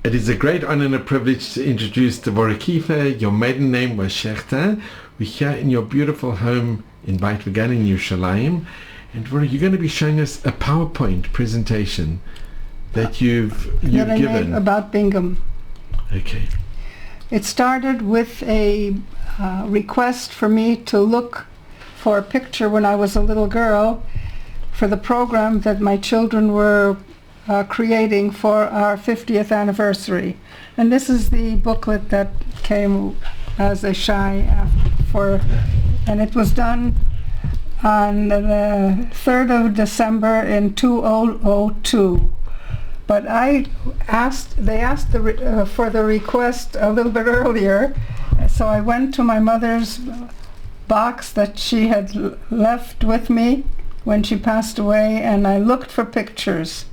It is a great honor and a privilege to introduce Devorah Kieffer. Your maiden name was Shechter. We're here in your beautiful home in Beit Vegan in Yerushalayim. And Devorah, you're going to be showing us a PowerPoint presentation that you've given about Bingham. Okay. It started with a request for me to look for a picture when I was a little girl for the program that my children were creating for our 50th anniversary. And this is the booklet that came as a shy and it was done on the 3rd of December in 2002. But they asked for the request a little bit earlier, so I went to my mother's box that she had left with me when she passed away, and I looked for pictures.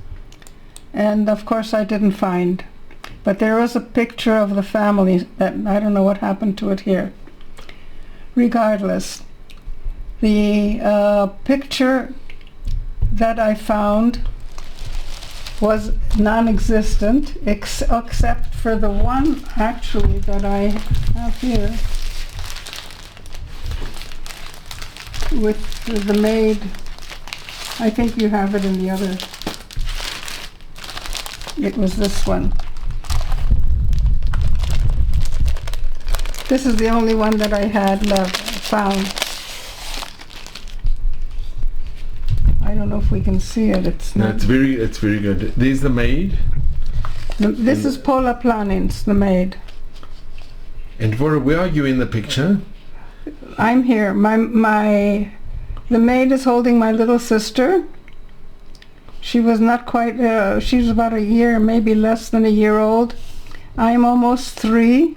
And of course I didn't find. But there was a picture of the family that I don't know what happened to it here. Regardless, the picture that I found was non-existent, except for the one actually that I have here with the maid. I think you have it in the other. It was this one. This is the only one that I had found. I don't know if we can see it. It's very good. There's the maid. This is Paula Planins, the maid. And Devorah, where are you in the picture? I'm here. The maid is holding my little sister. She was not quite, she was about a year, maybe less than a year old. I'm almost 3.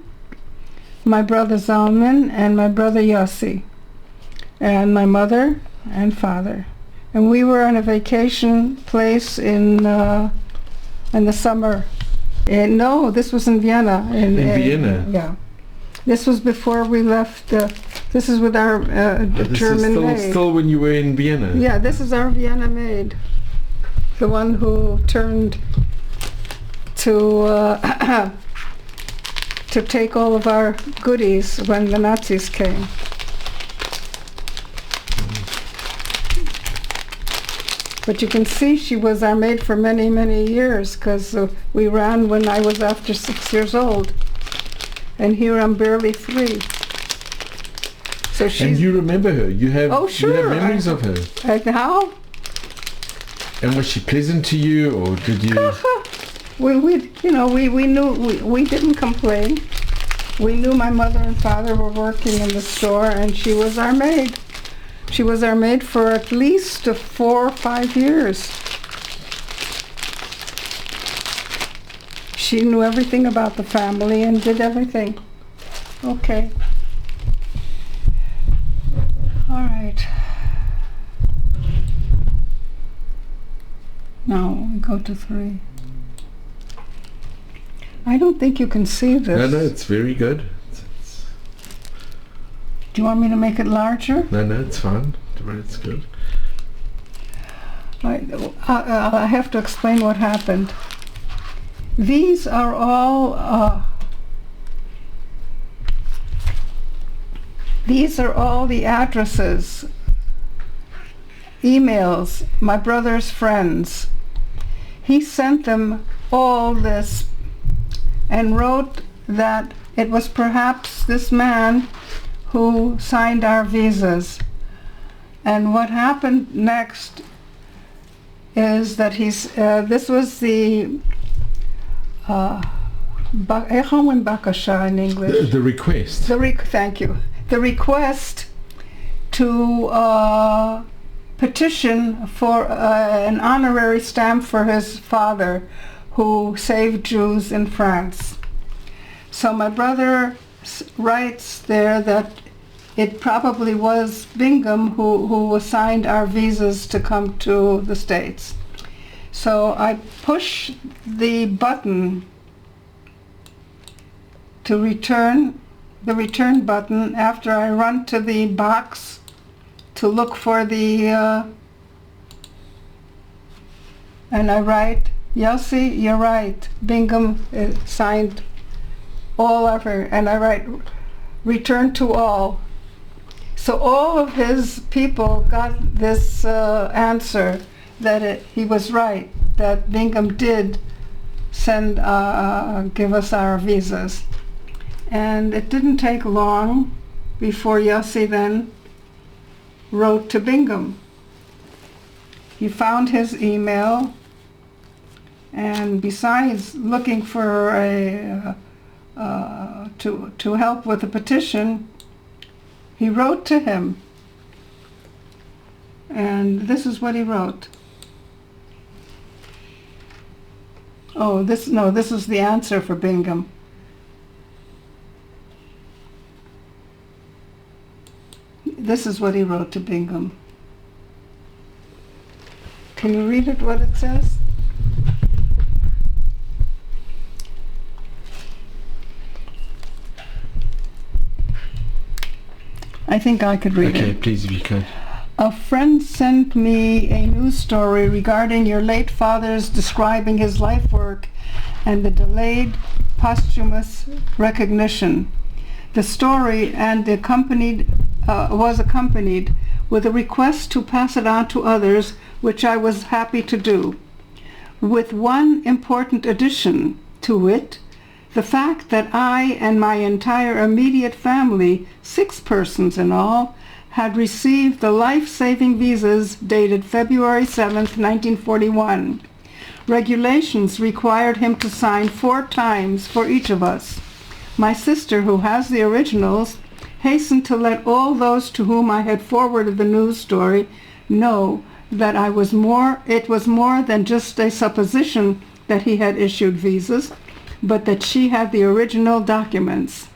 My brother Zalman and my brother Yossi. And my mother and father. And we were on a vacation place in the summer. No, this was in Vienna. In Vienna? Yeah. This was before we left. This is with our German maid. This is still when you were in Vienna? Yeah, this is our Vienna maid. The one who turned to to take all of our goodies when the Nazis came. But you can see she was our maid for many, many years, because we ran when I was after 6 years old. And here I'm barely 3. So she's... And you remember her? You have, oh, sure. You have memories of her? How? And was she pleasant to you, or did you... we knew, we didn't complain. We knew my mother and father were working in the store, and she was our maid. She was our maid for at least 4 or 5 years. She knew everything about the family and did everything. Okay. All right. Now we go to 3. I don't think you can see this. No, it's very good. Do you want me to make it larger? No, it's fine. It's good. I have to explain what happened. These are all the addresses, emails, my brother's friends. He sent them all this and wrote that it was perhaps this man who signed our visas. And what happened next is that this was the bakasha in English. The request. Thank you. The request to petition for an honorary stamp for his father, who saved Jews in France. So my brother writes there that it probably was Bingham who assigned our visas to come to the States. So I push the button to return, the return button, after I run to the box to look for the, and I write Yossi, you're right. Bingham signed all of her, and I write, return to all. So all of his people got this answer that he was right, that Bingham did send, give us our visas. And it didn't take long before Yossi then wrote to Bingham. He found his email, and besides looking for to help with the petition, he wrote to him. And this is what he wrote. Oh, this is the answer for Bingham. This is what he wrote to Bingham. Can you read it, what it says? I think I could read it. Okay, please, if you could. A friend sent me a news story regarding your late father's describing his life work and the delayed posthumous recognition. The story was accompanied with a request to pass it on to others, which I was happy to do, with one important addition, to wit, the fact that I and my entire immediate family, 6 persons in all, had received the life-saving visas dated February 7th, 1941. Regulations required him to sign 4 times for each of us. My sister, who has the originals, hastened to let all those to whom I had forwarded the news story know that it was more than just a supposition that he had issued visas, but that she had the original documents.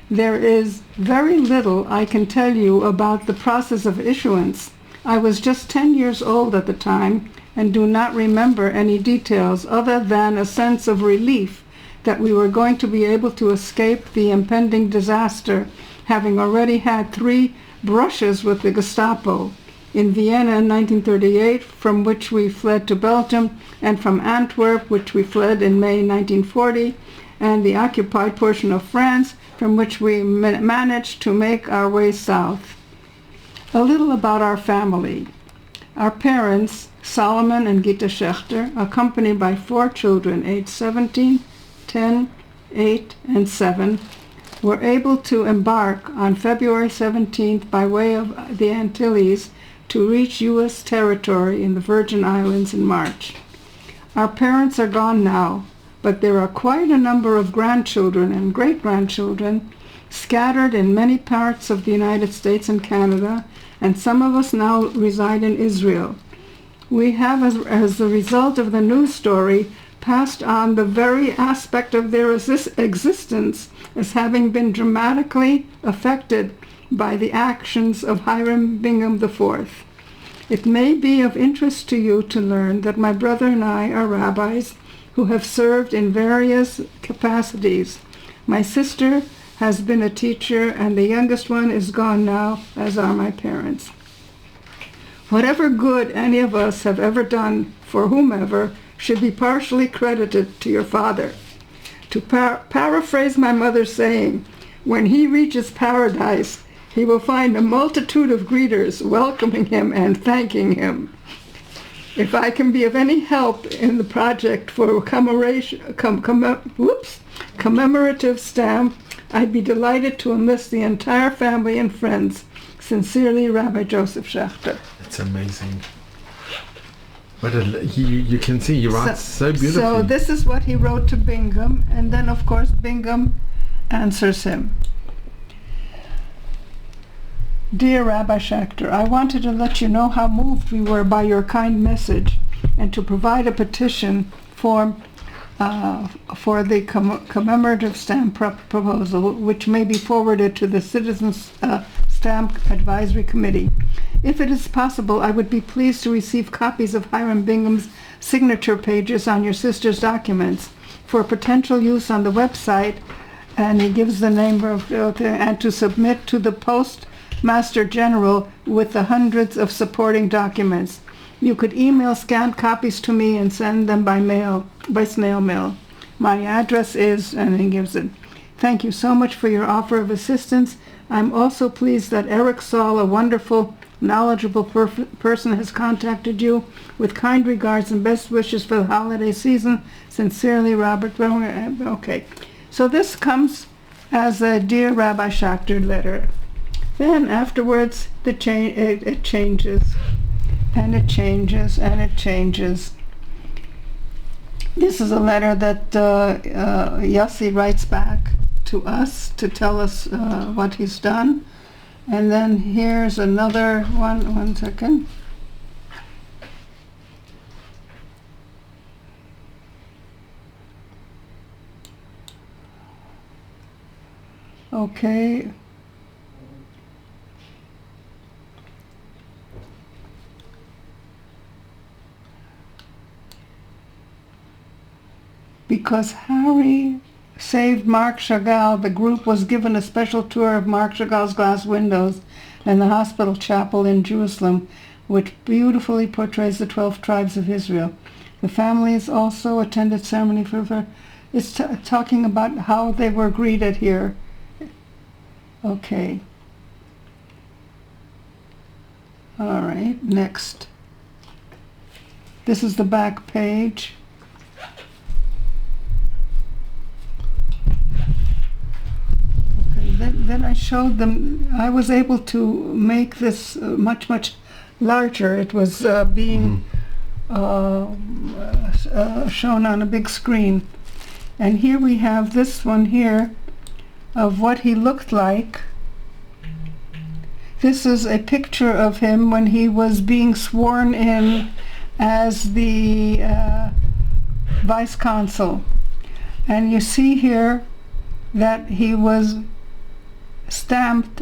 There is very little I can tell you about the process of issuance. I was just 10 years old at the time and do not remember any details other than a sense of relief that we were going to be able to escape the impending disaster, having already had 3 brushes with the Gestapo, in Vienna in 1938, from which we fled to Belgium, and from Antwerp, which we fled in May 1940, and the occupied portion of France, from which we managed to make our way south. A little about our family. Our parents, Solomon and Gita Schechter, accompanied by 4 children aged 17, 10, 8, and 7, were able to embark on February 17th by way of the Antilles to reach U.S. territory in the Virgin Islands in March. Our parents are gone now, but there are quite a number of grandchildren and great-grandchildren scattered in many parts of the United States and Canada, and some of us now reside in Israel. We have, as a result of the news story, passed on the very aspect of their existence as having been dramatically affected by the actions of Hiram Bingham IV. It may be of interest to you to learn that my brother and I are rabbis who have served in various capacities. My sister has been a teacher, and the youngest one is gone now, as are my parents. Whatever good any of us have ever done for whomever should be partially credited to your father. To paraphrase my mother's saying, when he reaches paradise, he will find a multitude of greeters welcoming him and thanking him. If I can be of any help in the project for a commemorative stamp, I'd be delighted to enlist the entire family and friends. Sincerely, Rabbi Joseph Schechter. That's amazing. You can see he writes so beautifully. So this is what he wrote to Bingham, and then of course Bingham answers him. Dear Rabbi Schechter, I wanted to let you know how moved we were by your kind message and to provide a petition form for the commemorative stamp proposal, which may be forwarded to the Citizens Stamp Advisory Committee. If it is possible, I would be pleased to receive copies of Hiram Bingham's signature pages on your sister's documents for potential use on the website, and he gives the name of and to submit to the Postmaster General with the hundreds of supporting documents. You could email scanned copies to me and send them by mail, by snail mail. My address is, and he gives it. Thank you so much for your offer of assistance. I'm also pleased that Eric Saul, a wonderful, knowledgeable person, has contacted you. With kind regards and best wishes for the holiday season. Sincerely, Robert. Okay. So this comes as a Dear Rabbi Schachter letter. Then afterwards, it changes, and it changes, and it changes. This is a letter that Yossi writes back to us to tell us what he's done. And then here's another one. One second. Okay. Because Harry saved Marc Chagall, the group was given a special tour of Marc Chagall's glass windows and the hospital chapel in Jerusalem, which beautifully portrays the 12 tribes of Israel. The families also attended ceremony for it's talking about how they were greeted here. Okay. All right, next. This is the back page. Then I showed them, I was able to make this much larger. It was being shown on a big screen. And here we have this one here of what he looked like. This is a picture of him when he was being sworn in as the vice consul. And you see here that he was stamped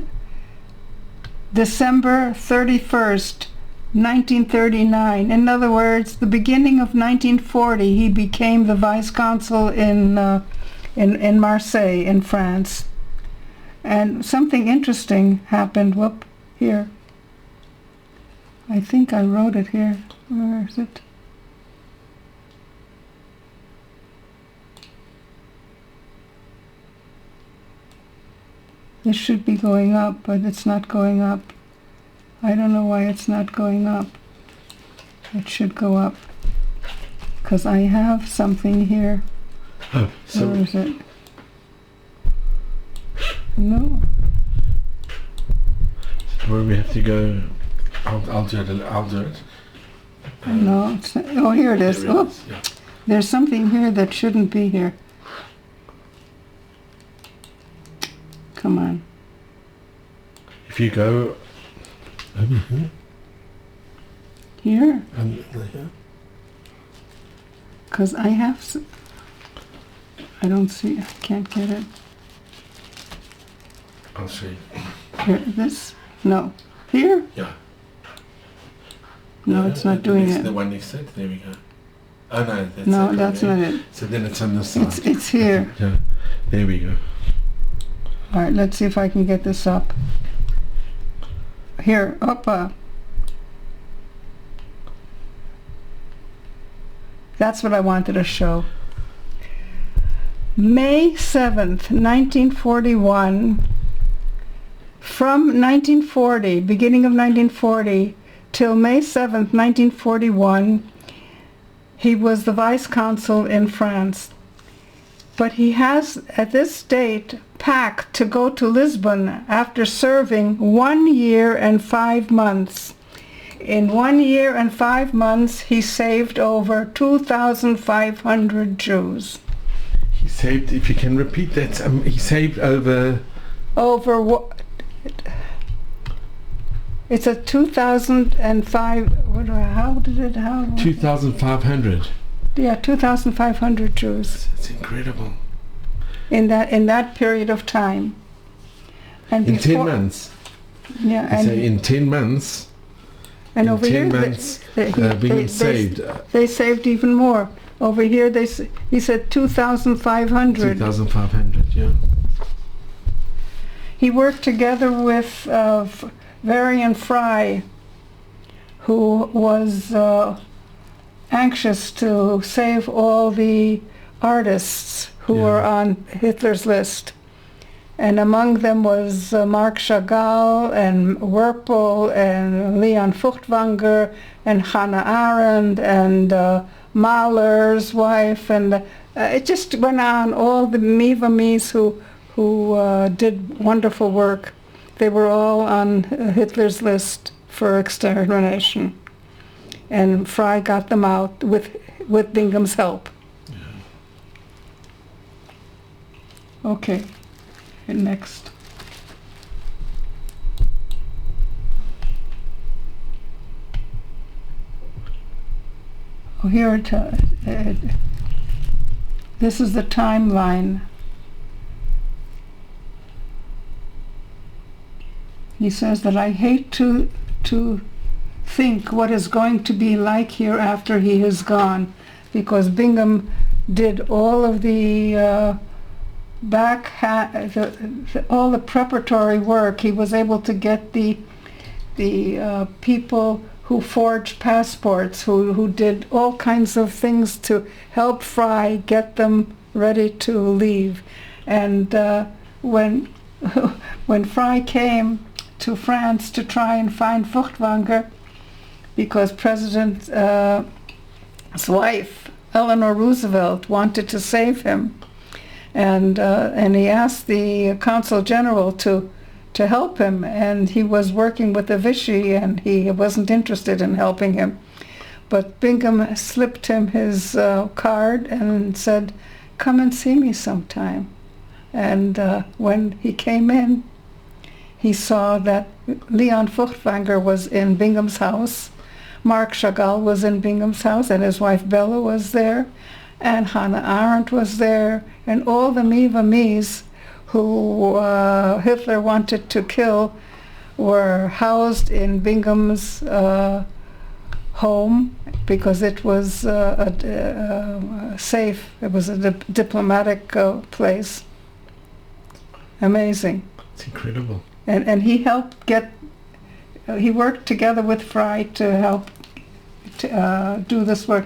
December 31st, 1939. In other words, the beginning of 1940, he became the vice consul in Marseille, in France. And something interesting happened. Whoop, here. I think I wrote it here. Where is it? This should be going up, but it's not going up. I don't know why it's not going up. It should go up. Because I have something here. Oh, so where is it? No. Where we have to go. I'll do it. I'll do it. No, it's not. Oh, here it is. Oh, yeah. There's something here that shouldn't be here. Come on. If you go over here. Here? And here. Because I have... I don't see... I can't get it. I'll see. Here, this? No. Here? Yeah. No, it's not doing it. The one next to it. There we go. Oh no, that's no, it, that's not it. So then it's on this side. It's here. Yeah. There we go. All right, let's see if I can get this up. Here, up. That's what I wanted to show. May 7th, 1941, from 1940, beginning of 1940, till May 7th, 1941, he was the vice consul in France. But he has, at this date, packed to go to Lisbon after serving 1 year and 5 months. In 1 year and 5 months, he saved over 2,500 Jews. He saved, if you can repeat that, he saved over... Over what? It's a 2005, how did it, how? 2,500. Yeah, 2,500 Jews. It's incredible. In that period of time. And in before, 10 months. Yeah, and say in 10 months. And in over 10 here, months, Bingham saved. They saved even more. Over here, he said 2,500. 2,500, yeah. He worked together with Varian Fry, who was anxious to save all the artists who were on Hitler's list. And among them was Marc Chagall and Werpel and Leon Furtwängler and Hannah Arendt and Mahler's wife, and it just went on. All the Mivamis who did wonderful work, they were all on Hitler's list for extermination. And Fry got them out with Bingham's help. Yeah. Okay, and next. Oh, here this is the timeline. He says that I hate to think what is going to be like here after he is gone, because Bingham did all of the all the preparatory work. He was able to get the people who forged passports, who did all kinds of things to help Fry get them ready to leave. And when Fry came to France to try and find Furtwängler, because President's wife, Eleanor Roosevelt, wanted to save him, and he asked the Consul General to help him, and he was working with the Vichy, and he wasn't interested in helping him. But Bingham slipped him his card and said, "Come and see me sometime." And when he came in, he saw that Leon Furtwängler was in Bingham's house, Marc Chagall was in Bingham's house, and his wife Bella was there, and Hannah Arendt was there, and all the Mivamis who Hitler wanted to kill were housed in Bingham's home, because it was safe. It was a diplomatic place. Amazing. It's incredible. And he helped get, he worked together with Fry to help do this work.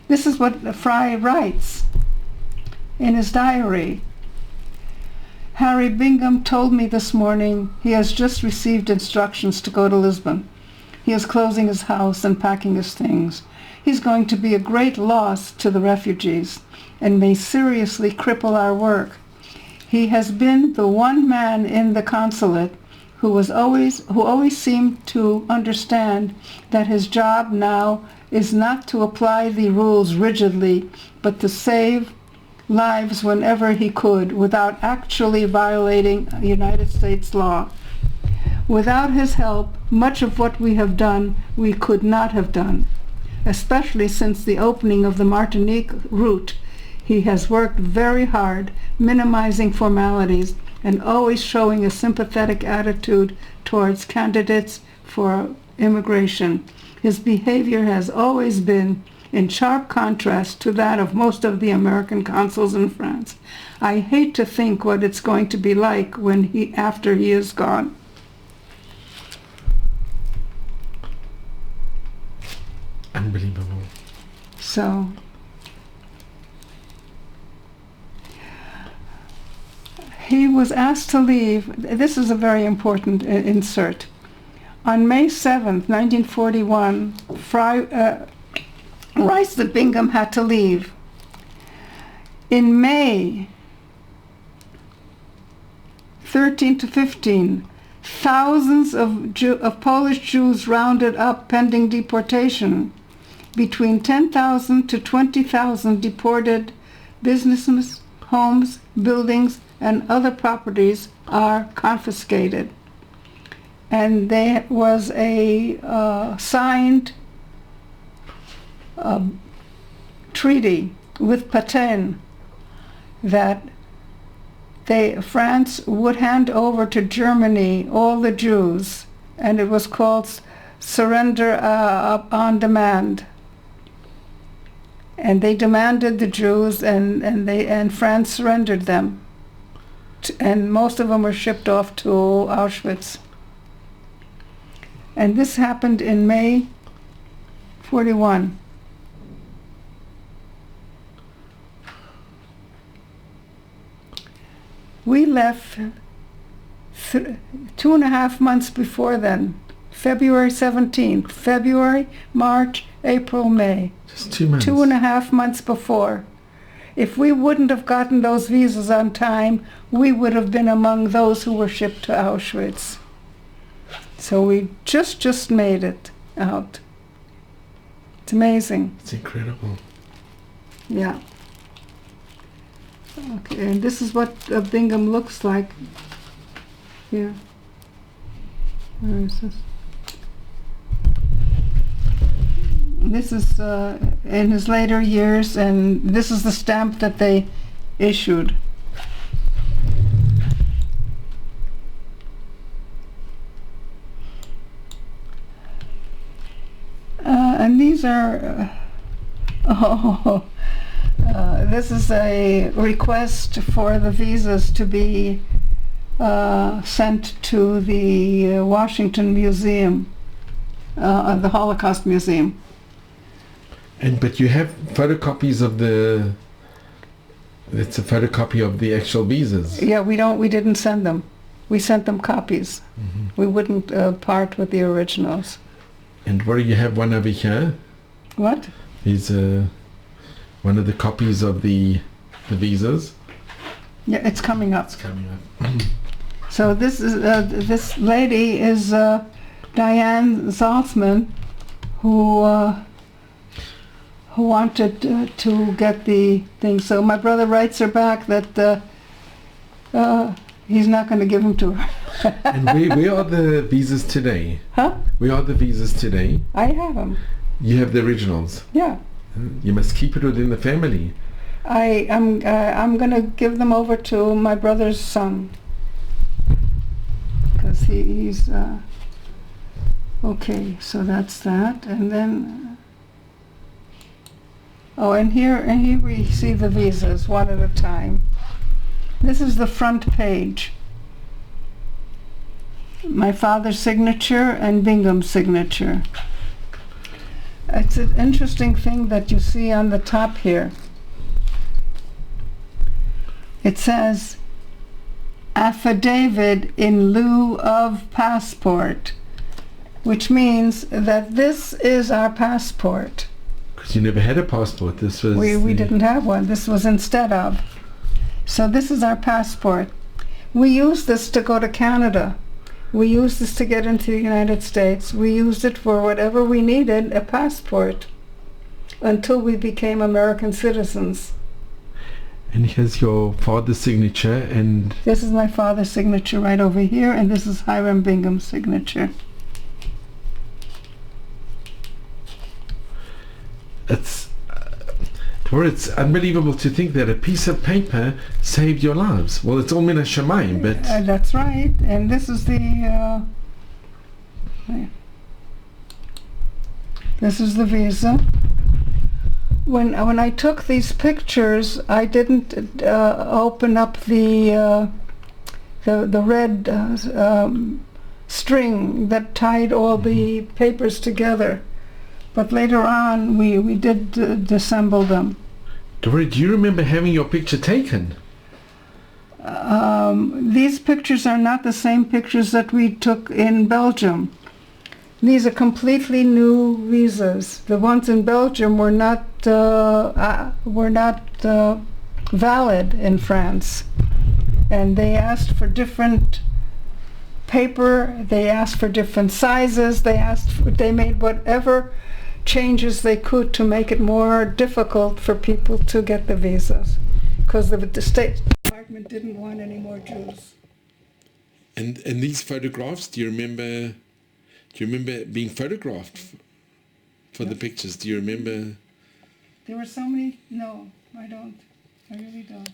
This is what Fry writes in his diary. Harry Bingham told me this morning he has just received instructions to go to Lisbon. He is closing his house and packing his things. He's going to be a great loss to the refugees and may seriously cripple our work. He has been the one man in the consulate who always seemed to understand that his job now is not to apply the rules rigidly, but to save lives whenever he could without actually violating United States law. Without his help, much of what we have done we could not have done, especially since the opening of the Martinique route. He has worked very hard, minimizing formalities and always showing a sympathetic attitude towards candidates for immigration. His behavior has always been in sharp contrast to that of most of the American consuls in France. I hate to think what it's going to be like after he is gone. Unbelievable. So he was asked to leave. This is a very important insert. On May 7th, 1941, Fry writes that Bingham had to leave. In May 13 to 15, thousands of Polish Jews rounded up pending deportation. Between 10,000 to 20,000 deported businesses, homes, buildings, and other properties are confiscated. And there was a signed treaty with Pétain that France would hand over to Germany all the Jews, and it was called surrender on demand. And they demanded the Jews, and France surrendered them, and most of them were shipped off to Auschwitz. And this happened in May 41. We left 2.5 months before then. February 17th. February, March, April, May. Just 2 months. 2.5 months before. If we wouldn't have gotten those visas on time, we would have been among those who were shipped to Auschwitz. So we just made it out. It's amazing. It's incredible. Yeah. Okay, and this is what Bingham looks like. Here. Where is this? This is in his later years, and this is the stamp that they issued. And these are, this is a request for the visas to be sent to the Washington Museum, the Holocaust Museum. But you have photocopies of the. It's a photocopy of the actual visas. Yeah, we didn't send them. We sent them copies. Mm-hmm. We wouldn't part with the originals. And where you have one over here? What? Is one of the copies of the visas. Yeah, it's coming up. It's coming up. So this is this lady is Diane Zaltzman, who wanted to get the thing. So my brother writes her back that he's not going to give them to her. And where are the visas today? Huh? Where are the visas today? I have them. You have the originals. Yeah. You must keep it within the family. I'm going to give them over to my brother's son, because he's okay. So that's that, and then and here we see the visas one at a time. This is the front page. My father's signature and Bingham's signature. It's an interesting thing that you see on the top here. It says, affidavit in lieu of passport, which means that this is our passport. Because you never had a passport. This was... We didn't have one. This was instead of. So this is our passport. We used this to go to Canada. We used this to get into the United States. We used it for whatever we needed, a passport, until we became American citizens. And here's your father's signature, and... This is my father's signature right over here, and this is Hiram Bingham's signature. It's unbelievable to think that a piece of paper saved your lives. Well, it's all min hashamayim, but... That's right, and this is the... this is the visa. When I took these pictures, I didn't open up the red string that tied all the papers together. But later on, we did disassemble them. Devorah, do you remember having your picture taken? These pictures are not the same pictures that we took in Belgium. These are completely new visas. The ones in Belgium were not valid in France, and they asked for different paper. They asked for different sizes. They made whatever changes they could to make it more difficult for people to get the visas, because the State Department didn't want any more Jews. And these photographs, do you remember being photographed for the pictures? Do you remember? There were so many. No, I don't. I really don't.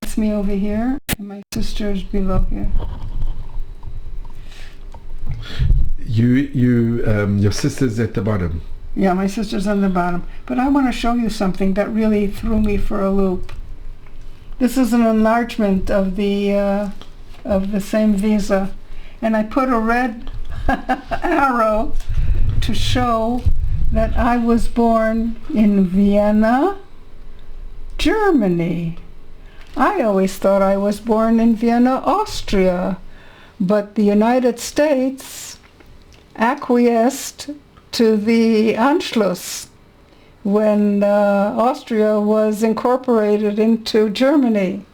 That's me over here, and my sister's below here. Your sister's at the bottom. Yeah, my sister's on the bottom. But I want to show you something that really threw me for a loop. This is an enlargement of the same visa, and I put a red arrow to show that I was born in Vienna, Germany. I always thought I was born in Vienna, Austria, but the United States acquiesced to the Anschluss when Austria was incorporated into Germany.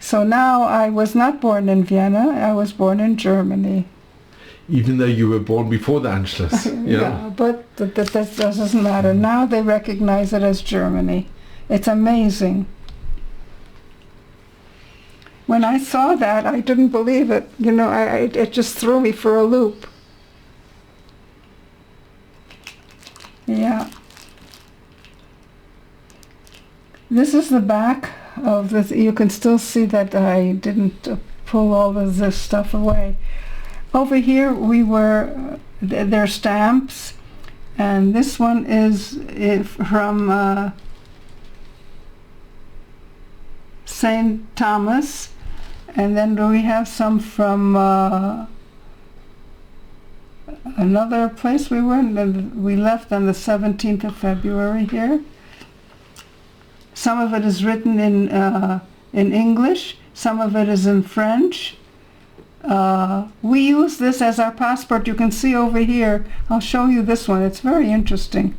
So now I was not born in Vienna, I was born in Germany. Even though you were born before the Anschluss. Yeah, but that doesn't matter. Now they recognize it as Germany. It's amazing. When I saw that, I didn't believe it. You know, it just threw me for a loop. Yeah. This is the back of this. You can still see that I didn't pull all of this stuff away. Over here we were, they're stamps, and this one is from St. Thomas, and then we have some from another place we were in. We left on the 17th of February here. Some of it is written in English, some of it is in French. We use this as our passport. You can see over here. I'll show you this one. It's very interesting.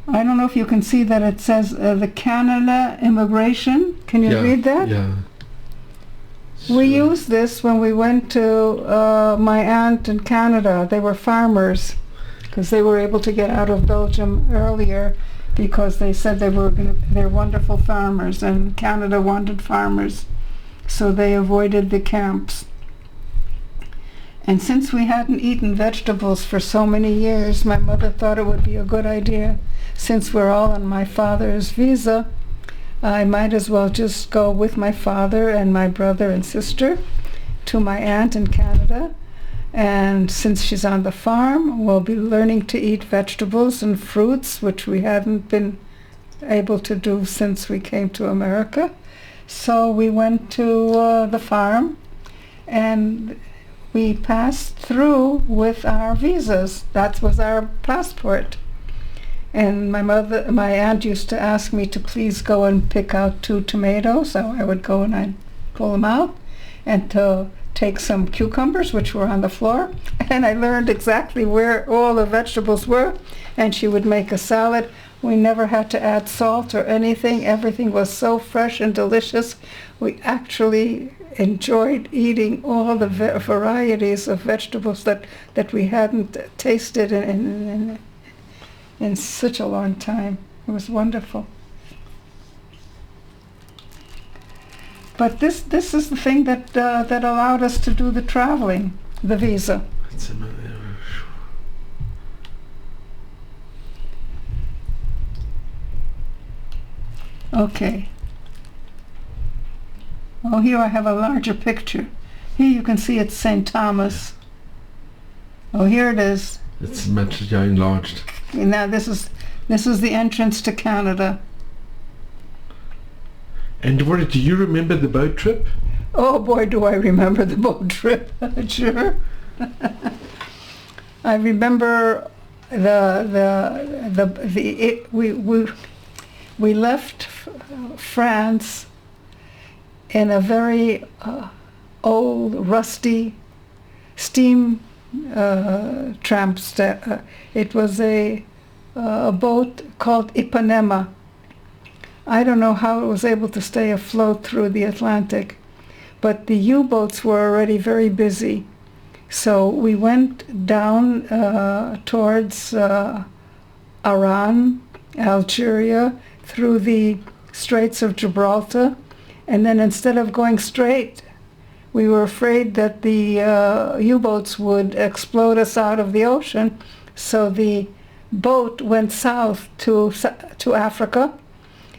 I don't know if you can see that it says the Canada immigration. Can you read that? Yeah. We used this when we went to my aunt in Canada. They were farmers because they were able to get out of Belgium earlier because they said they're wonderful farmers, and Canada wanted farmers, so they avoided the camps. And since we hadn't eaten vegetables for so many years, my mother thought it would be a good idea, since we're all on my father's visa, I might as well just go with my father and my brother and sister to my aunt in Canada. And since she's on the farm, we'll be learning to eat vegetables and fruits, which we hadn't been able to do since we came to America. So we went to the farm, and we passed through with our visas. That was our passport. And my aunt used to ask me to please go and pick out 2 tomatoes. So I would go and I'd pull them out, and to take some cucumbers, which were on the floor. And I learned exactly where all the vegetables were, and she would make a salad. We never had to add salt or anything. Everything was so fresh and delicious. We actually enjoyed eating all the varieties of vegetables that we hadn't tasted in such a long time. It was wonderful. But this is the thing that allowed us to do the traveling, the visa. Okay. Oh, here I have a larger picture. Here you can see it's St. Thomas. Oh, here it is. It's much enlarged. Now this is the entrance to Canada. And Devorah, do you remember the boat trip? Oh boy, do I remember the boat trip. Sure. I remember we left France in a very old, rusty steam tramp. It was a boat called Ipanema. I don't know how it was able to stay afloat through the Atlantic, but the U-boats were already very busy. So we went down towards Iran, Algeria, through the Straits of Gibraltar, and then instead of going straight, we were afraid that the U-boats would explode us out of the ocean, so the boat went south to Africa,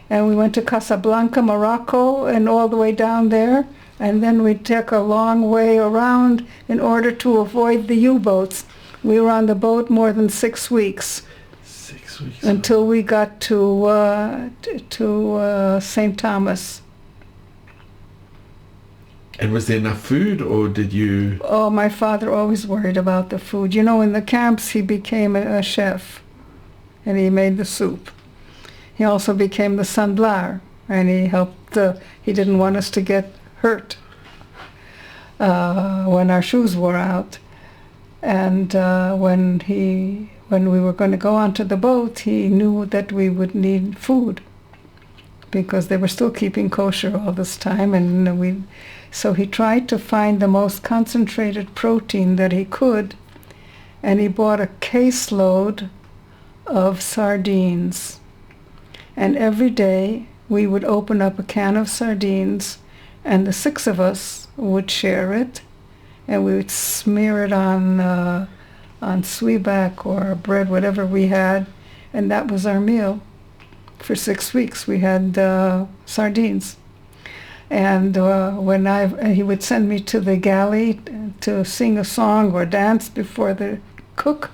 and we went to Casablanca, Morocco, and all the way down there, and then we took a long way around in order to avoid the U-boats. We were on the boat more than 6 weeks. 6 weeks. Until we got to St. Thomas. And was there enough food, or did you... Oh, my father always worried about the food. You know, in the camps he became a chef, and he made the soup. He also became the sandlar, and he helped, he didn't want us to get hurt when our shoes wore out. And when we were going to go onto the boat, he knew that we would need food, because they were still keeping kosher all this time, and so he tried to find the most concentrated protein that he could, and he bought a caseload of sardines. And every day we would open up a can of sardines, and the 6 of us would share it, and we would smear it on zwieback or bread, whatever we had, and that was our meal. For 6 weeks we had sardines. And when he would send me to the galley to sing a song or dance before the cook,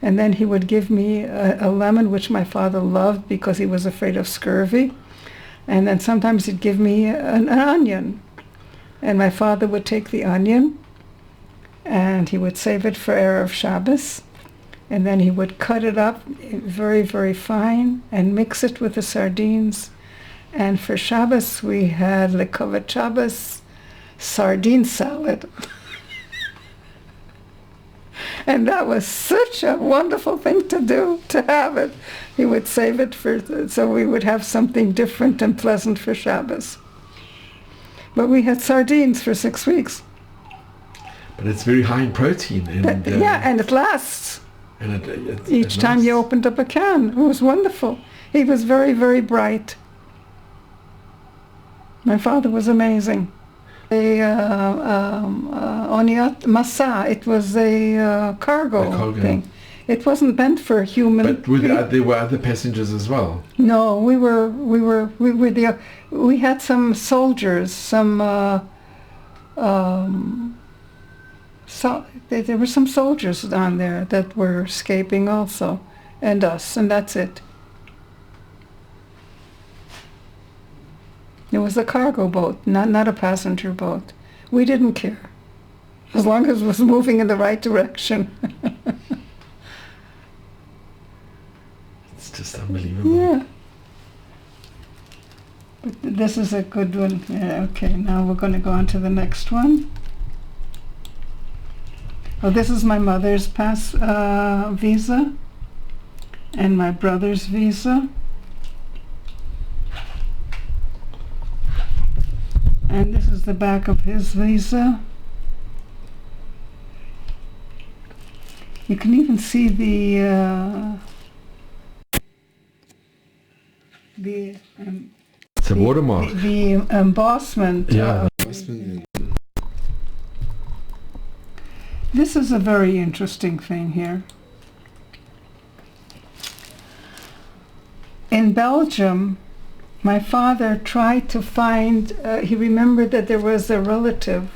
and then he would give me a lemon, which my father loved because he was afraid of scurvy, and then sometimes he'd give me an onion, and my father would take the onion and he would save it for Erev Shabbos, and then he would cut it up very, very fine and mix it with the sardines. And for Shabbos, we had Lekovat Shabbos sardine salad. And that was such a wonderful thing to do, to have it. He would save it so we would have something different and pleasant for Shabbos. But we had sardines for 6 weeks. But it's very high in protein. And, yeah, and it lasts. And Each time you opened up a can. It was wonderful. He was very, very bright. My father was amazing. Oniat Masa, it was a cargo thing. It wasn't meant for human. But there were other passengers as well. No, we had some soldiers, there were some soldiers on there that were escaping also, and us, and that's it. It was a cargo boat, not a passenger boat. We didn't care, as long as it was moving in the right direction. It's just unbelievable. Yeah. But this is a good one. Yeah, okay, now we're going to go on to the next one. Oh, this is my mother's visa and my brother's visa. And this is the back of his visa. You can even see it's a watermark. The embossment. Yeah. This is a very interesting thing here. In Belgium, my father tried to find, he remembered that there was a relative,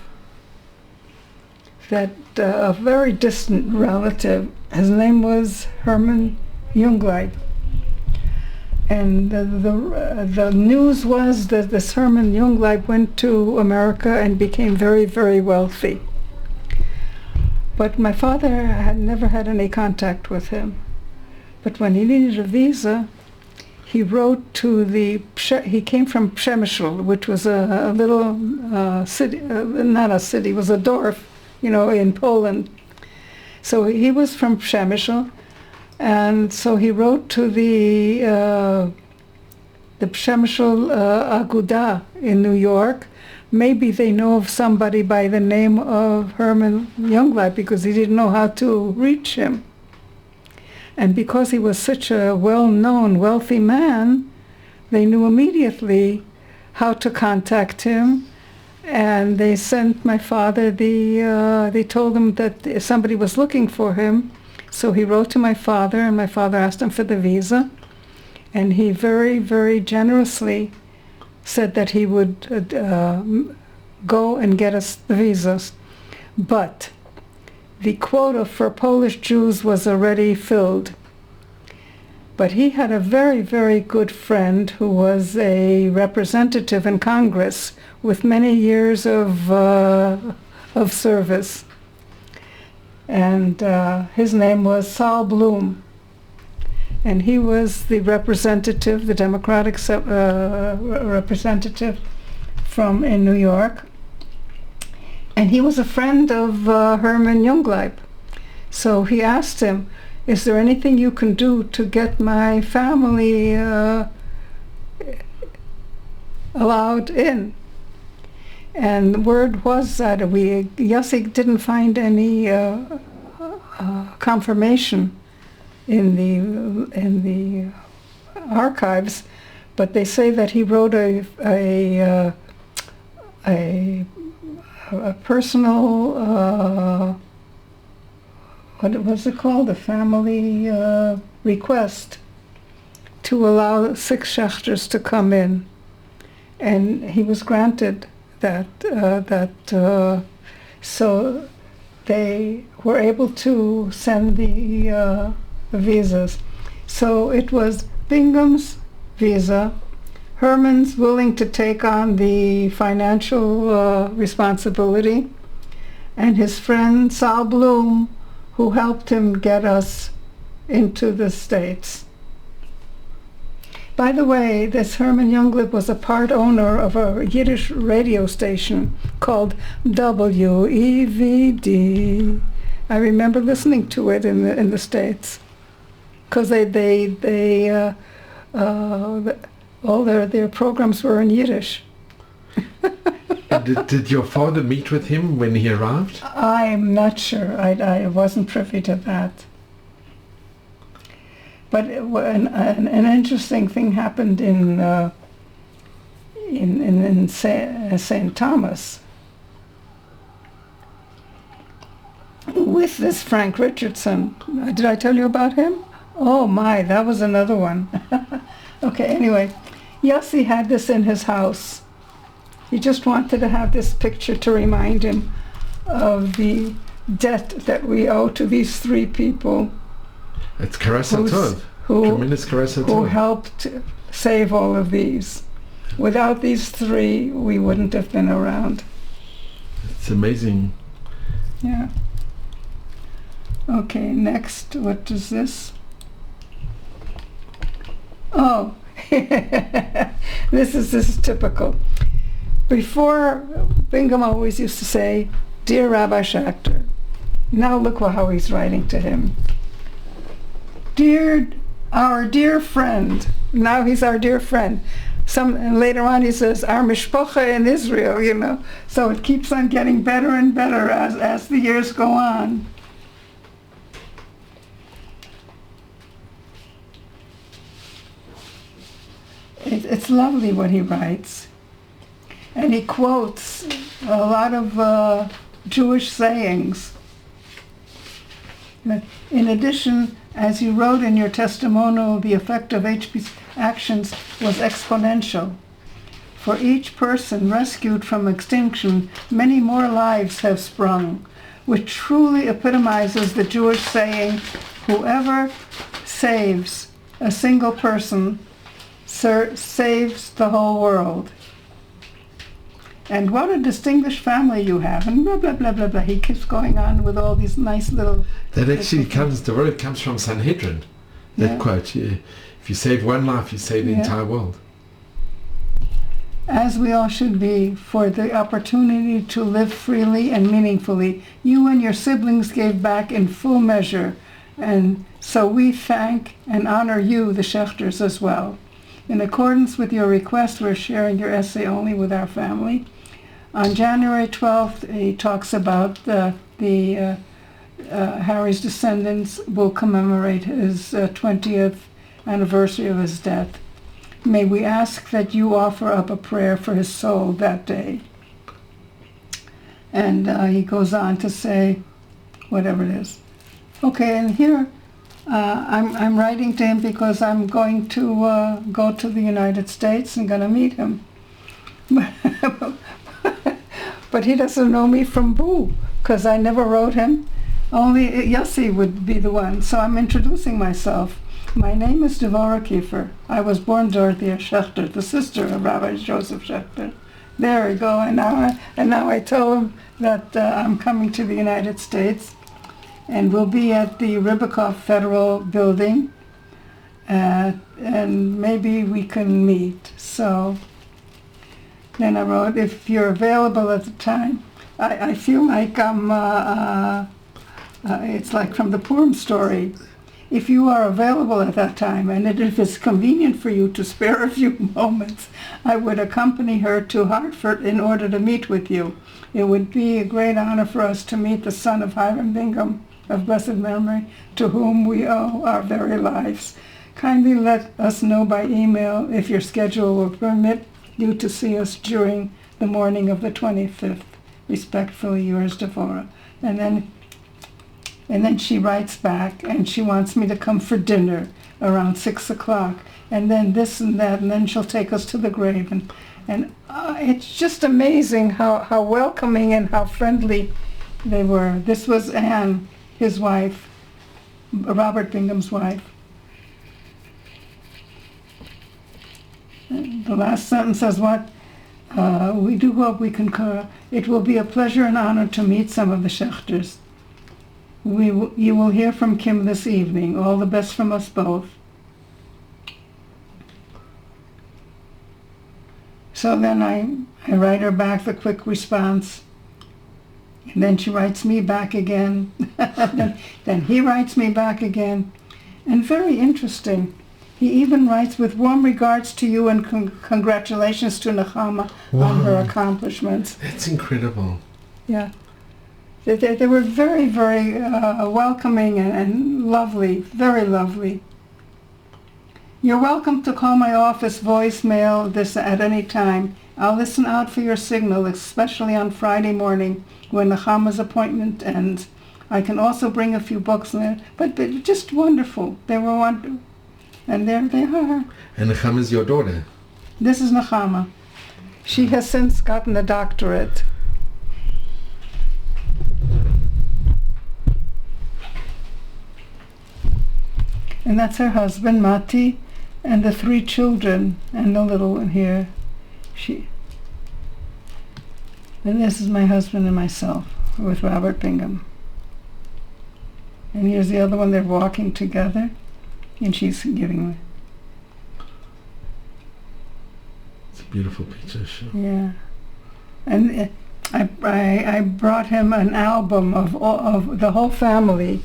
a very distant relative. His name was Herman Jungleib. And the news was that this Herman Jungleib went to America and became very, very wealthy. But my father had never had any contact with him. But when he needed a visa, he wrote to he came from Przemysl, which was a little city, not a city, it was a dorf, in Poland. So he was from Przemysl, and so he wrote to the Przemysl Aguda in New York. Maybe they know of somebody by the name of Herman Jungleib, because he didn't know how to reach him. And because he was such a well-known, wealthy man, they knew immediately how to contact him. And they sent my father they told him that somebody was looking for him. So he wrote to my father, and my father asked him for the visa. And he very, very generously said that he would go and get us the visas. But the quota for Polish Jews was already filled. But he had a very, very good friend who was a representative in Congress with many years of service. And his name was Saul Bloom. And he was the representative, the Democratic representative in New York. And he was a friend of Herman Jungleib. So he asked him, is there anything you can do to get my family allowed in? And the word was that Yossi didn't find any confirmation in the archives, but they say that he wrote a personal what was it called? A family request to allow 6 Schechters to come in, and he was granted that. So they were able to send the visas. So it was Bingham's visa, Herman's willing to take on the financial responsibility, and his friend Saul Bloom, who helped him get us into the States. By the way, this Herman Jungleib was a part owner of a Yiddish radio station called WEVD. I remember listening to it in the States, because all their programs were in Yiddish. Did your father meet with him when he arrived? I'm not sure. I wasn't privy to that. But an interesting thing happened in St. Thomas with this Frank Richardson. Did I tell you about him? Oh my, that was another one. Okay, anyway, Yossi had this in his house. He just wanted to have this picture to remind him of the debt that we owe to these 3 people. It's Karasatov. Tremendous Karasatov. Who helped save all of these. Without these 3, we wouldn't have been around. It's amazing. Yeah. Okay, next, what is this? Oh, this is typical. Before, Bingham always used to say, "Dear Rabbi Schechter." Now look how he's writing to him. Our dear friend. Now he's our dear friend. And later on he says, our mishpacha in Israel, So it keeps on getting better and better as the years go on. It's lovely what he writes. And he quotes a lot of Jewish sayings. In addition, as you wrote in your testimonial, the effect of HP's actions was exponential. For each person rescued from extinction, many more lives have sprung, which truly epitomizes the Jewish saying, whoever saves a single person saves the whole world. And what a distinguished family you have, and blah, blah, blah, blah, blah. He keeps going on with all these nice little... That actually comes from Sanhedrin, that quote. If you save one life, you save the entire world. As we all should be, for the opportunity to live freely and meaningfully, you and your siblings gave back in full measure, and so we thank and honor you, the Schechters, as well. In accordance with your request, we're sharing your essay only with our family. On January 12th, he talks about Harry's descendants will commemorate his 20th anniversary of his death. May we ask that you offer up a prayer for his soul that day. And he goes on to say, whatever it is. Okay, and here I'm writing to him because I'm going to go to the United States and going to meet him. But he doesn't know me from Boo, because I never wrote him. Only Yossi would be the one. So I'm introducing myself. My name is Devorah Kieffer. I was born Dorothea Schechter, the sister of Rabbi Joseph Schechter. There we go. And now I tell him that I'm coming to the United States, and we'll be at the Ribicoff Federal Building, and maybe we can meet. So then I wrote, if you're available at the time, I feel like it's like from the Purim story. If you are available at that time, and if it's convenient for you to spare a few moments, I would accompany her to Hartford in order to meet with you. It would be a great honor for us to meet the son of Hiram Bingham, of blessed memory, to whom we owe our very lives. Kindly let us know by email if your schedule will permit you to see us during the morning of the 25th. Respectfully yours, Devorah. And then she writes back, and she wants me to come for dinner around 6 o'clock, and then this and that, and then she'll take us to the grave. And it's just amazing how welcoming and how friendly they were. This was Anne, his wife, Robert Bingham's wife. And the last sentence says, what? We do hope we concur. It will be a pleasure and honor to meet some of the Schechters. You will hear from Kim this evening. All the best from us both. So then I write her back the quick response. And then she writes me back again. Then he writes me back again. And very interesting, he even writes, with warm regards to you and congratulations to Nechama on her accomplishments. That's incredible. Yeah. They were very, very welcoming and lovely, very lovely. You're welcome to call my office voicemail this at any time. I'll listen out for your signal, especially on Friday morning when Nechama's appointment ends. I can also bring a few books there, but just wonderful. They were wonderful. And there they are. And Nechama's your daughter? This is Nechama. She has since gotten a doctorate. And that's her husband, Mati, and the 3 children, and the little one here. And this is my husband and myself, with Robert Bingham. And here's the other one, they're walking together, and she's giving me. It's a beautiful picture, sure. Yeah. And I brought him an album of the whole family,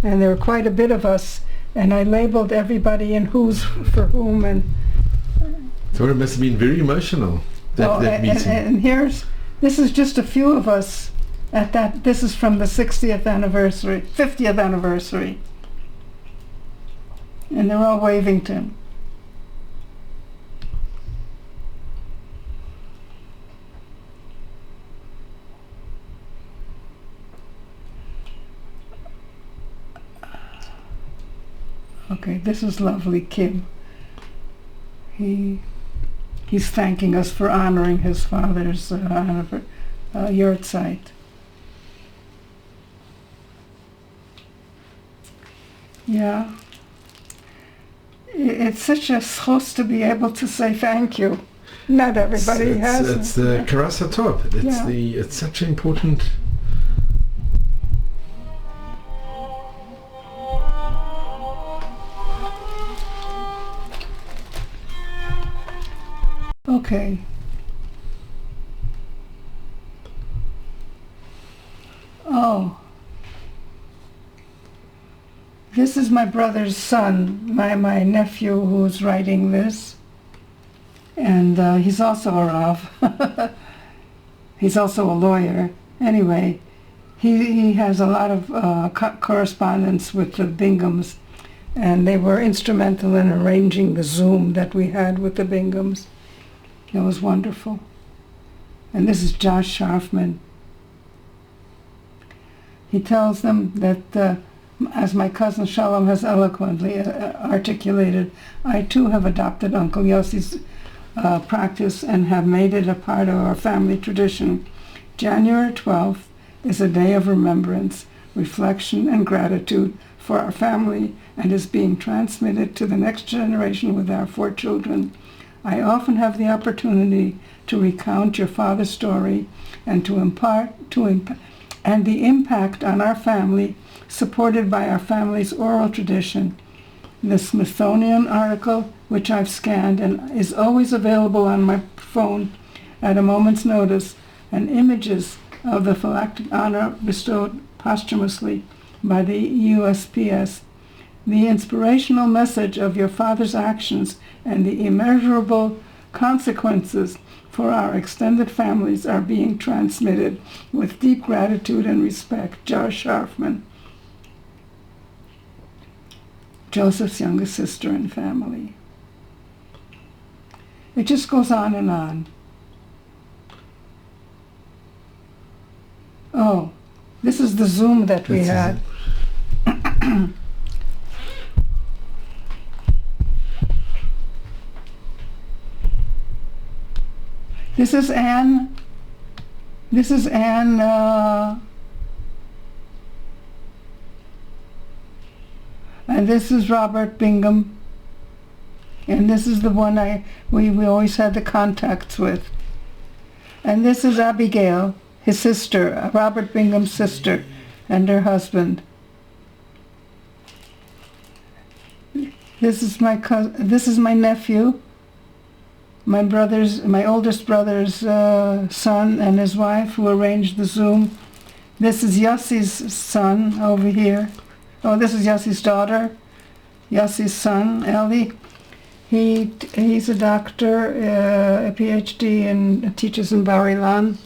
and there were quite a bit of us, and I labeled everybody and who's for whom. And so it must have been very emotional, that meeting. And this is just a few of us at that. This is from the 50th anniversary. And they're all waving to him. Okay, this is lovely, Kim. He's thanking us for honoring his father's yahrzeit. Yeah. It's such a schos to be able to say thank you. Not everybody has. It's the karas hatov. It's such an important. Okay. Oh. This is my brother's son, my nephew, who's writing this. And he's also a Rav. He's also a lawyer. Anyway, he has a lot of correspondence with the Binghams, and they were instrumental in arranging the Zoom that we had with the Binghams. It was wonderful. And this is Josh Scharfman. He tells them that, as my cousin Shalom has eloquently articulated, I too have adopted Uncle Yossi's practice and have made it a part of our family tradition. January 12th is a day of remembrance, reflection, and gratitude for our family and is being transmitted to the next generation with our 4 children. I often have the opportunity to recount your father's story and to impart and the impact on our family supported by our family's oral tradition. The Smithsonian article, which I've scanned and is always available on my phone at a moment's notice, and images of the phylactic honor bestowed posthumously by the USPS, the inspirational message of your father's actions and the immeasurable consequences for our extended families are being transmitted with deep gratitude and respect. Josh Sharfman, Joseph's youngest sister and family. It just goes on and on. Oh, this is the Zoom that we had. This is Anne. This is Anne. And this is Robert Bingham. And this is the one we always had the contacts with. And this is Abigail, his sister, Robert Bingham's sister, and her husband. This is my nephew, my oldest brother's son and his wife who arranged the Zoom. This is Yossi's son over here. Oh, this is Yossi's daughter, Yossi's son, Ellie. He's a doctor, a PhD, and teaches in Bar Ilan.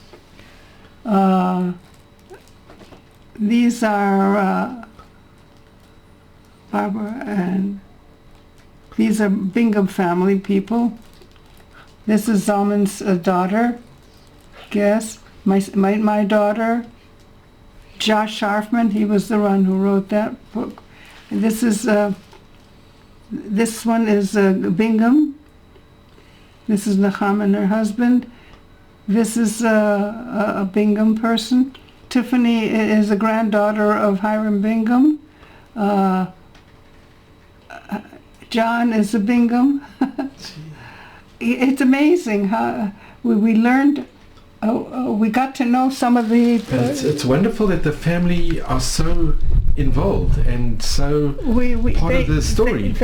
These are Barbara, and these are Bingham family people. This is Zalman's daughter, Guess. My daughter, Josh Sharfman, he was the one who wrote that book. And this one is Bingham. This is Nahum and her husband. This is a Bingham person. Tiffany is a granddaughter of Hiram Bingham. John is a Bingham. It's amazing how we learned. We got to know some of the. It's wonderful that the family are so involved and so part of the story.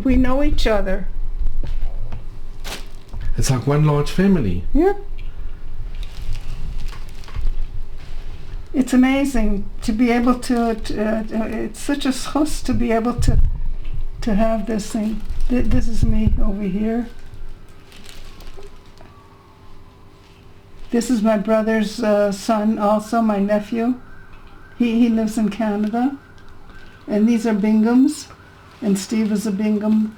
We know each other. It's like one large family. Yeah. It's amazing to be able to. It's such a schus to be able to have this thing. This is me over here. This is my brother's son, also my nephew. He lives in Canada. And these are Binghams. And Steve is a Bingham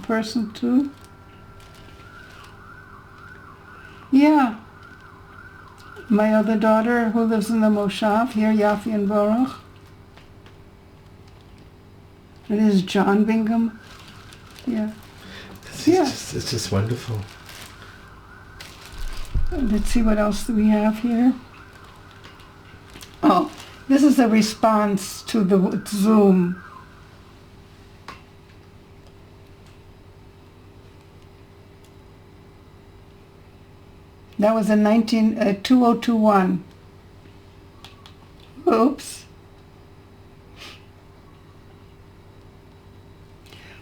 person too. Yeah. My other daughter who lives in the Moshav, here, Yafi and Baruch. It is John Bingham. Yeah. It's just wonderful. Let's see what else we have here. Oh, this is a response to the Zoom. That was in 2021. Oops.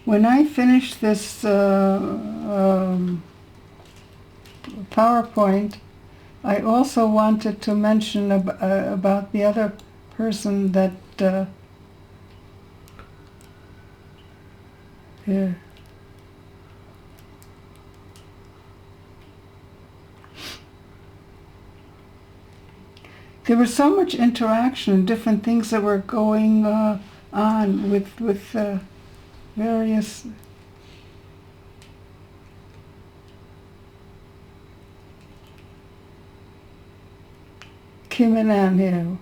When I finish this PowerPoint, I also wanted to mention about the other person that here. There was so much interaction, different things that were going on with various. Kim and Ann here.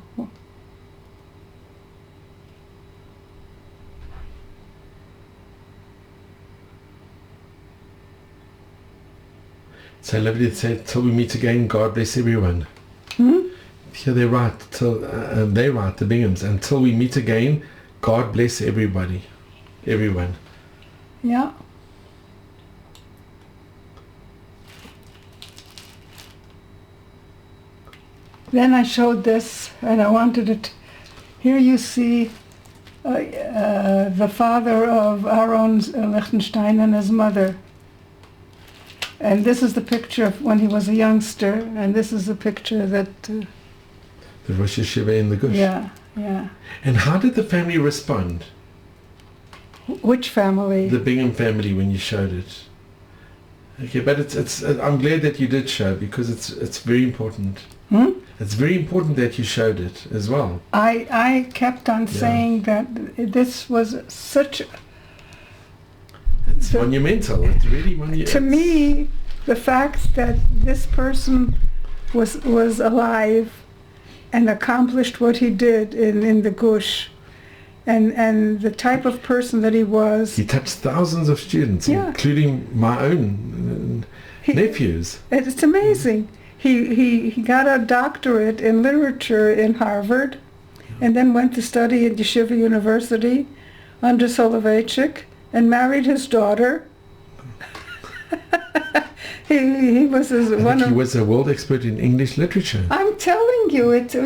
So lovely to say, till we meet again, God bless everyone. Hmm? Here they write, the Binghams, until we meet again, God bless everybody, everyone. Yeah. Then I showed this, and I wanted it. Here you see the father of Aaron Lichtenstein and his mother. And this is the picture of when he was a youngster, and this is a picture that... The Rosh Yeshiva in the Gush. Yeah, yeah. And how did the family respond? Which family? The Bingham family, when you showed it. Okay, but it's I'm glad that you did show, because it's very important. Hmm? It's very important that you showed it as well. I kept on saying that this was such... It's monumental. It's really monumental. To me, the fact that this person was alive and accomplished what he did in the Gush, and the type of person that he was. He touched thousands of students, including my own nephews. It's amazing. He got a doctorate in literature in Harvard, and then went to study at Yeshiva University under Soloveitchik, and married his daughter. he was he was a world expert in English literature. I'm telling you, it's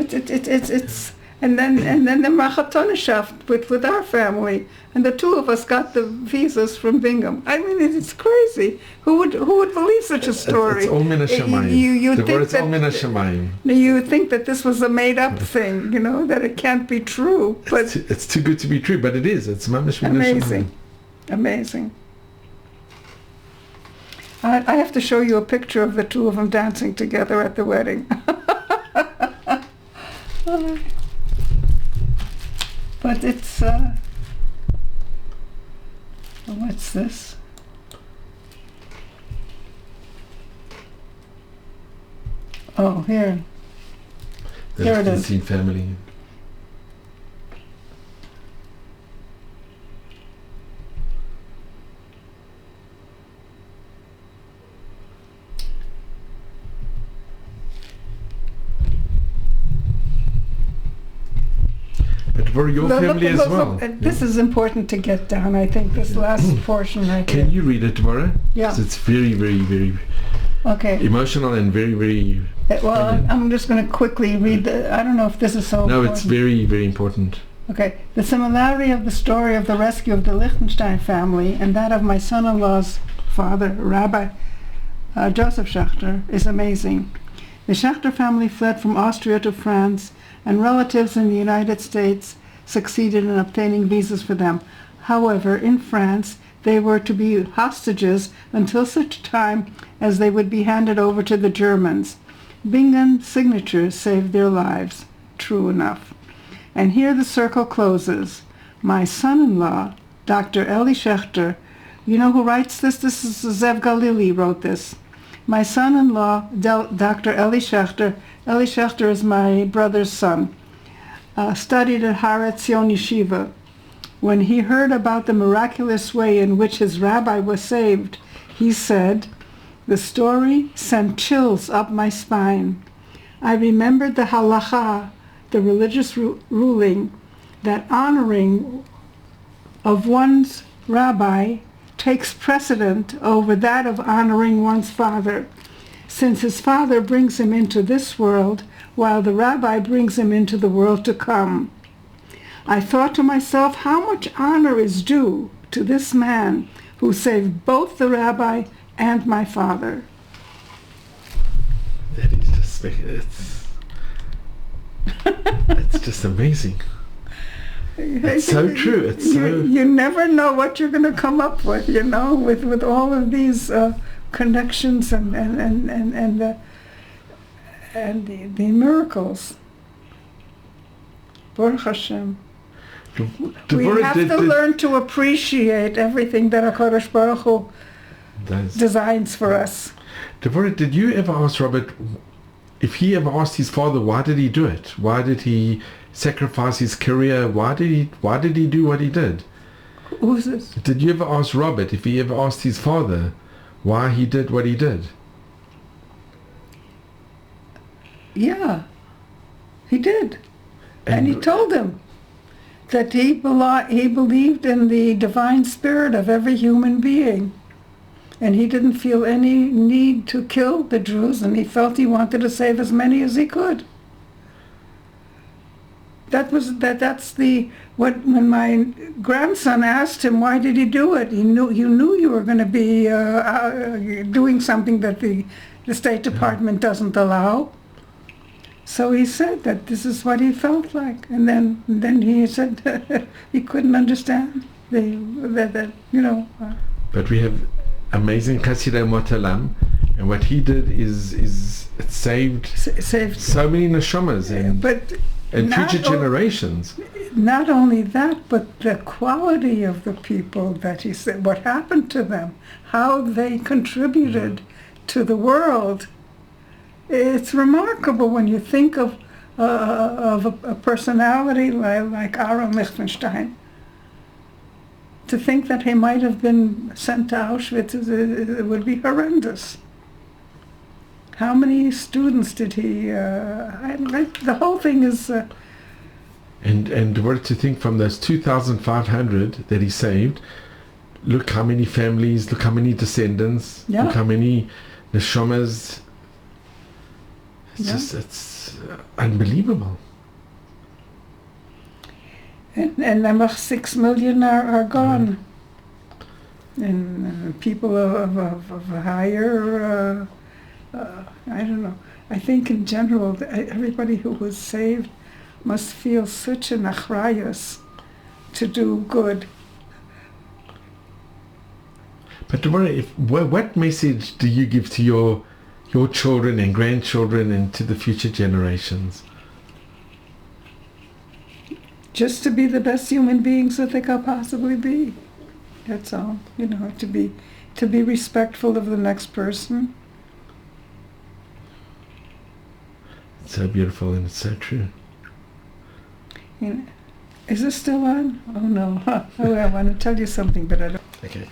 and then the Machatonishaft with our family, and the two of us got the visas from Bingham. I mean, it's crazy. Who would believe such a story? It's all min hashamayim. You think that this was a made-up thing, that it can't be true. But it's too good to be true, but it is. It's mamish min amazing. Amazing. I have to show you a picture of the two of them dancing together at the wedding. But it's... what's this? Oh, here. Here it is. The family. For your family as well. This is important to get down, I think, this last portion right here. Can you read it, Devorah? Yeah. It's very, very, very emotional and very, very... Well, I'm just going to quickly read I don't know if this is so important. No, it's very, very important. Okay. The similarity of the story of the rescue of the Lichtenstein family and that of my son-in-law's father, Rabbi Joseph Schechter, is amazing. The Schechter family fled from Austria to France, and relatives in the United States succeeded in obtaining visas for them. However, in France, they were to be hostages until such time as they would be handed over to the Germans. Bingham's signatures saved their lives. True enough. And here the circle closes. My son-in-law, Dr. Eli Schechter, you know who writes this? This is Zev Galili wrote this. My son-in-law, Dr. Eli Schechter is my brother's son, studied at Har Etzion Yeshiva. When he heard about the miraculous way in which his rabbi was saved, he said, "The story sent chills up my spine. I remembered the halacha, the religious ruling, that honoring of one's rabbi takes precedent over that of honoring one's father, since his father brings him into this world while the rabbi brings him into the world to come. I thought to myself, how much honor is due to this man who saved both the rabbi and my father." That is just, it's just amazing. It's so true. You never know what you're going to come up with, with all of these connections and the miracles. Baruch Hashem. We have to learn to appreciate everything that HaKadosh Baruch Hu designs for us. Devorah, did you ever ask Robert, if he ever asked his father, why did he do it? Why did he sacrifice his career? Why did he do what he did? Who's this? Did you ever ask Robert if he ever asked his father why he did what he did? Yeah, he did. And he told him. that he believed in the divine spirit of every human being. And he didn't feel any need to kill the Jews, and he felt he wanted to save as many as he could. When my grandson asked him why did he do it, you knew you were going to be doing something that the State Department doesn't allow. So he said that this is what he felt like, and then he said he couldn't understand that. But we have amazing Chasidei Motalam, and what he did is it saved so many neshamas and future generations. Not only that, but the quality of the people that he said, what happened to them, how they contributed to the world. It's remarkable when you think of a personality like Aaron Lichtenstein. To think that he might have been sent to Auschwitz, it would be horrendous. How many students did he... the whole thing is... And what to think from those 2,500 that he saved, look how many families, look how many descendants, look how many neshamas. It's unbelievable. And about 6 million are gone. And people of a higher, I don't know. I think in general, everybody who was saved must feel such an achrayus to do good. But Devorah, what message do you give to your children and grandchildren and to the future generations? Just to be the best human beings that they could possibly be. That's all. To be respectful of the next person. It's so beautiful and it's so true. Is this still on? Oh no. Oh, I want to tell you something, but I don't. Okay.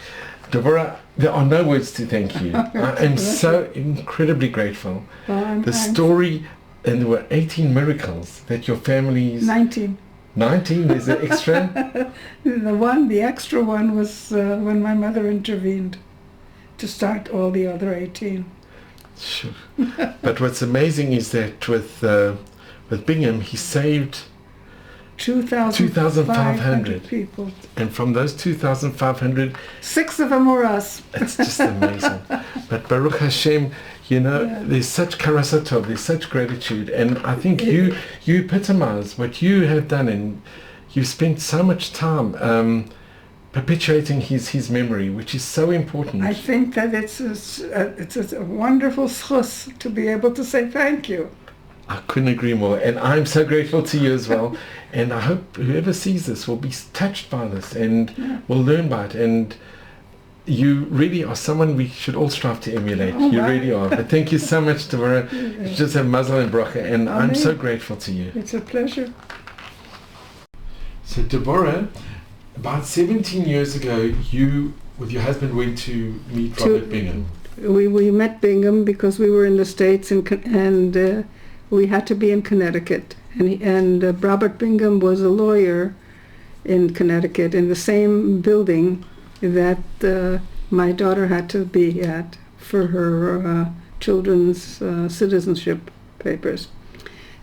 Devorah, there are no words to thank you. I am so incredibly grateful. The story, and there were 18 miracles that your family's... 19. 19 is an extra? The extra one was when my mother intervened to start all the other 18. Sure. But what's amazing is that with Bingham, he saved 2,500 people. And from those 2,500... 6 of them were us. It's just amazing. But Baruch Hashem, there's such karasatov, there's such gratitude, and I think you epitomize what you have done, and you've spent so much time perpetuating his memory, which is so important. I think that it's a wonderful schus to be able to say thank you. I couldn't agree more, and I'm so grateful to you as well, and I hope whoever sees this will be touched by this and will learn by it, and you really are someone we should all strive to emulate. You really are. But thank you so much, Devorah. You just have mazel and bracha, and I'm so grateful to you. It's a pleasure. So Devorah, about 17 years ago, you with your husband went to meet Robert Bingham. We met Bingham because we were in the States, and we had to be in Connecticut. And Robert Bingham was a lawyer in Connecticut in the same building that my daughter had to be at for her children's citizenship papers.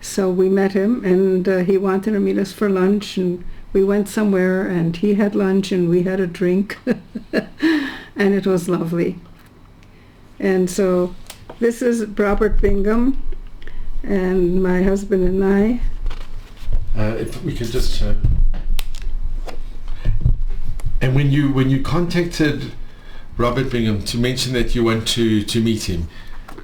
So we met him, and he wanted to meet us for lunch, and we went somewhere, and he had lunch, and we had a drink, and it was lovely. And so this is Robert Bingham, and my husband and I. If we could just show. And when you contacted Robert Bingham to mention that you want to meet him,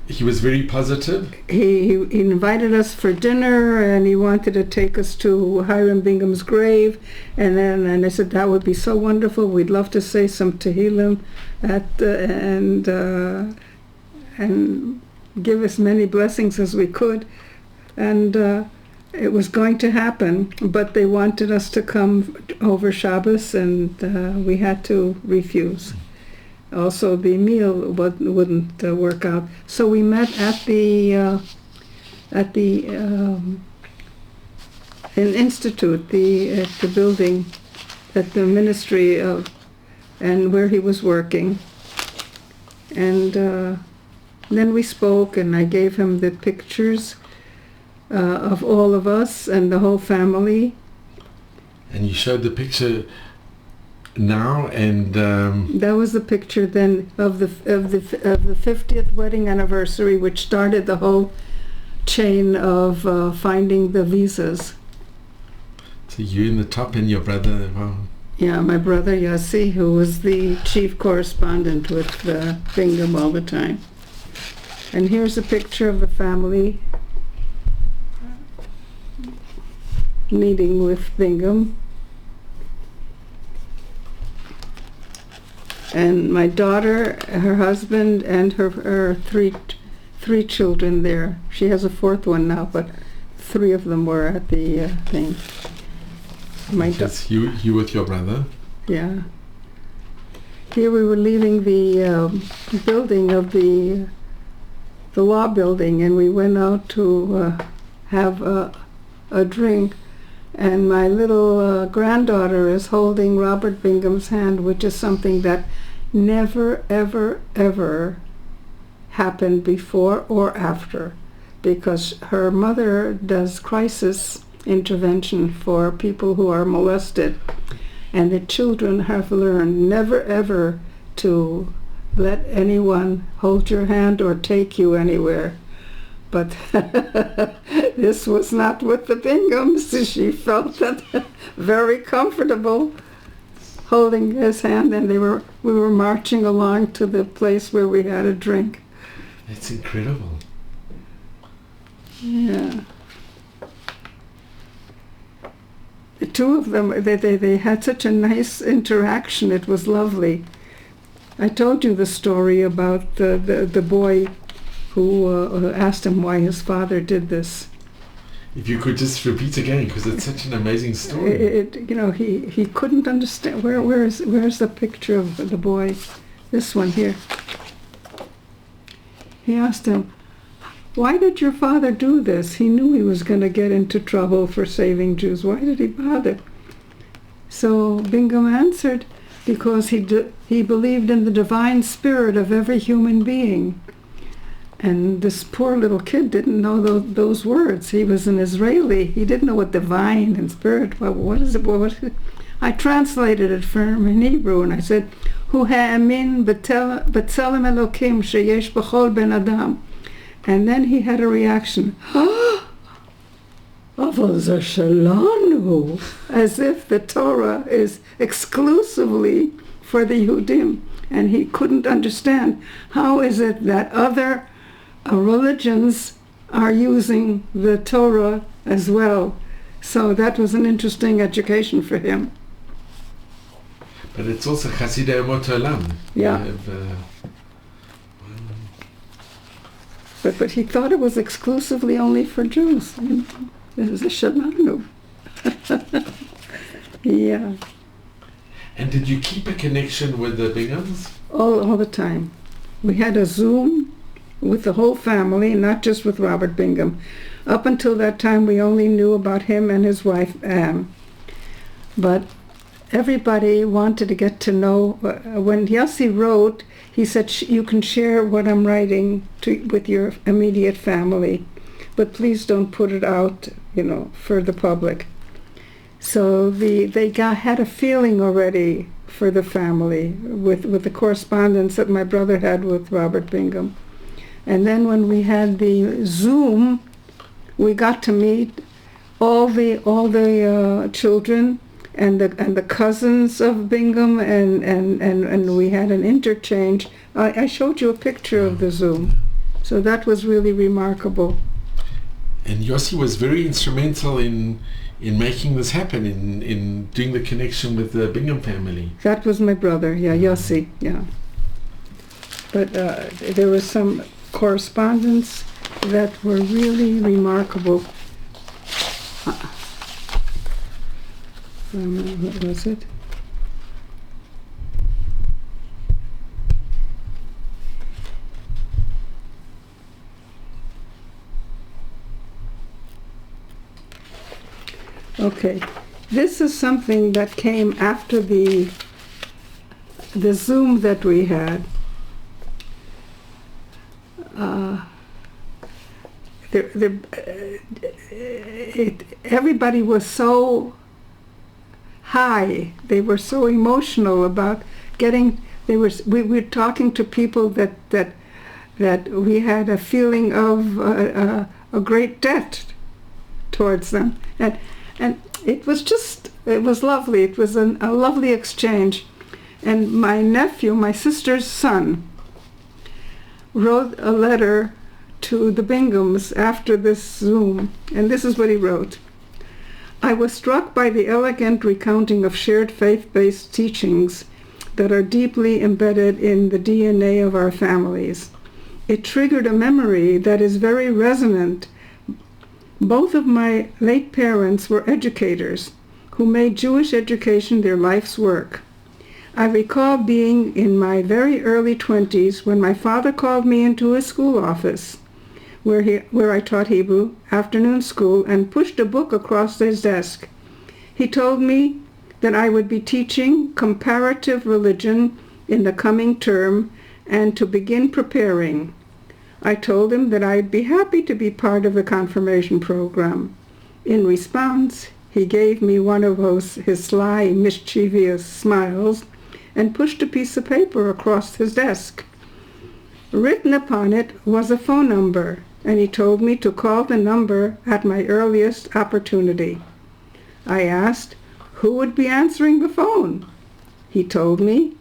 he was very positive? He invited us for dinner, and he wanted to take us to Hiram Bingham's grave, and I said that would be so wonderful. We'd love to say some Tehillim and give as many blessings as we could, and it was going to happen, but they wanted us to come over Shabbos, and we had to refuse. Also, the meal wouldn't work out, so we met at the an institute, the building at the ministry of, and where he was working. And then we spoke, and I gave him the pictures of all of us and the whole family. And you showed the picture now, and that was the picture then of the 50th wedding anniversary, which started the whole chain of finding the visas. So you in the top and your brother. Wow. Yeah, my brother Yossi, who was the chief correspondent with Bingham all the time. And here's a picture of the family meeting with Bingham. And my daughter, her husband, and her three children there. She has a fourth one now, but 3 of them were at the thing. Yes, you with your brother. Yeah. Here we were leaving the building of the law building, and we went out to have a drink. And my little granddaughter is holding Robert Bingham's hand, which is something that never, ever, ever happened before or after, because her mother does crisis intervention for people who are molested, and the children have learned never, ever to let anyone hold your hand or take you anywhere. But this was not with the Binghams. She felt that very comfortable holding his hand, and we were marching along to the place where we had a drink. It's incredible. Yeah. The 2 of them, they had such a nice interaction. It was lovely. I told you the story about the boy who asked him why his father did this. If you could just repeat again, because it's such an amazing story. He couldn't understand. Where's the picture of the boy? This one here. He asked him, "Why did your father do this? He knew he was going to get into trouble for saving Jews. Why did he bother?" So Bingham answered, "Because he believed in the divine spirit of every human being." And this poor little kid didn't know those words. He was an Israeli. He didn't know what divine and spirit, what is it? I translated it for him in Hebrew, and I said, "Hu ha'amin b'tzelem Elokim sheyesh b'chol ben adam." And then he had a reaction, "Aval ze shelanu," as if the Torah is exclusively for the Yehudim. And he couldn't understand, how is it that other religions are using the Torah as well? So that was an interesting education for him. But it's also Chasidei Umot Olam. Yeah. But he thought it was exclusively only for Jews. This is a shalanu. Yeah. And did you keep a connection with the Binghams? All the time. We had a Zoom with the whole family, not just with Robert Bingham. Up until that time, we only knew about him and his wife, Anne. But everybody wanted to get to know. When Yossi wrote, he said, "You can share what I'm writing with your immediate family, but please don't put it out, for the public." So they had a feeling already for the family with the correspondence that my brother had with Robert Bingham. And then when we had the Zoom, we got to meet all the children and the cousins of Bingham, and we had an interchange. I showed you a picture of the Zoom, so that was really remarkable. And Yossi was very instrumental in making this happen, in doing the connection with the Bingham family. That was my brother, yeah, Yossi, yeah. But there was some correspondence that were really remarkable. What was it? Okay, this is something that came after the Zoom that we had. Everybody was so high. They were so emotional about getting. We were talking to people that we had a feeling of a great debt towards them, and it was lovely. It was a lovely exchange. And my nephew, my sister's son, wrote a letter to the Binghams after this Zoom, and this is what he wrote. I was struck by the elegant recounting of shared faith-based teachings that are deeply embedded in the DNA of our families. It triggered a memory that is very resonant. Both of my late parents were educators who made Jewish education their life's work. I recall being in my very early 20s when my father called me into his school office, where I taught Hebrew, afternoon school, and pushed a book across his desk. He told me that I would be teaching comparative religion in the coming term and to begin preparing. I told him that I'd be happy to be part of the confirmation program. In response, he gave me one of his sly, mischievous smiles and pushed a piece of paper across his desk. Written upon it was a phone number, and he told me to call the number at my earliest opportunity. I asked who would be answering the phone. He told me,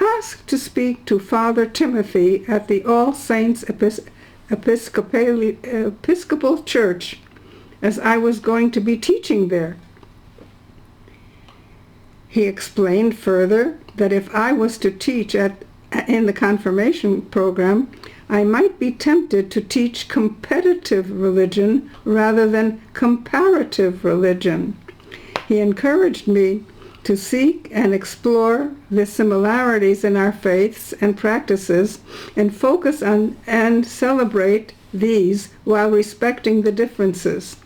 ask to speak to Father Timothy at the All Saints Episcopal Church, as I was going to be teaching there. He explained further that if I was to teach in the confirmation program, I might be tempted to teach competitive religion rather than comparative religion. He encouraged me to seek and explore the similarities in our faiths and practices and focus on and celebrate these while respecting the differences.